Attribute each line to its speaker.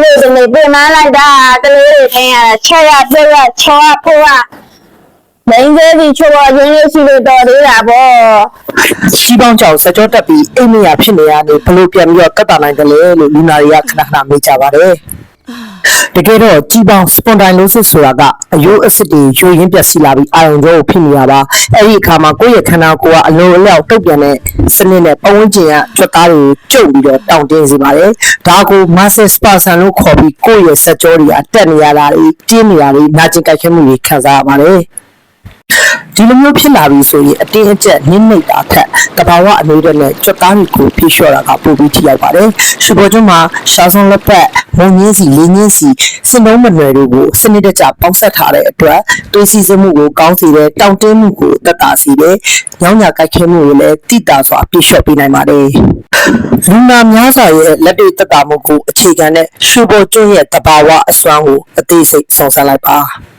Speaker 1: မျိုးတွေပြင်မလိုက်တာတလေးတွေထင်းရတာချက်ရပြက်ရချောရဖိုးရမင်းသေးဒီချိုးရရင်းလေးရှိလို့တော်သေးတာပေါ့
Speaker 2: ရှိပေါင်းကြောင့်စကြောတက်ပြီးအိမ်မရဖြစ်နေရတယ်ဘလို့ပြန်ပြီးတော့ကတ်တာနိုင်တယ်လို့လူနာတွေကခဏခဏမေးကြပါတယ်တကယ်တော့ကြီးပေါင်းစပွန်တိုင်းလို့ဆိုတာကအယိုးအစစ်တွေယိုရင်းပြက်စီလာပြီးအာရုံကြောကိုဖြစ်နေရပါအဲ့ဒီအခါမှာကိုယ့်ရဲ့ခန္ဓာကိုယ်ကအလိုအလျောက်တုတ်ပြန်တဲ့စနစ်နဲ့ပတ်ဝန်းကျင်ကကြွက်သားတွေကျုပ်ပြီးတော့တောင့်တင်းစေပါတယ်ဒါကို muscle spasm လို့ခေါ်ပြီးကိုယ့်ရဲ့စကြောတွေကတက်နေရတာတွေတင်းနေရတာတွေနာကျင်ကြိုက်ခဲမှုတွေခံစားရပါတယ်ဒီလိုမျိုးဖြစ်လာပြီဆိုရင်အတင်းအကျပ်နင်းနေတာထက်တဘာဝအနေနဲ့ကြွက်သားတွေကိုဖြေလျှော့တာကပိုပြီးထိရောက်ပါတယ်။ရှုပ်ပေါ်ကျွန်းမှာရှားဆုံးလက်ဖက်မုံညင်းစီလေးညင်းစီစင်လုံးမနွယ်တို့ကိုစနစ်တကျပေါင်းဆက်ထားတဲ့အတွက်သွေးစီးဆင်းမှုကိုကောင်းစေတဲ့တောင့်တင်းမှုကိုသက်သာစေတဲ့ညောင်းညာကြိုက်ခဲမှုကိုလည်းတိတာစွာဖြေလျှော့ပေးနိုင်ပါတယ်။လူနာများစွာရဲ့လက်တွေ့သက်သာမှုကိုအခြေခံတဲ့ရှုပ်ပေါ်ကျွန်းရဲ့တဘာဝအစွမ်းကိုအသေးစိတ်ဆောင်စမ်းလိုက်ပါ။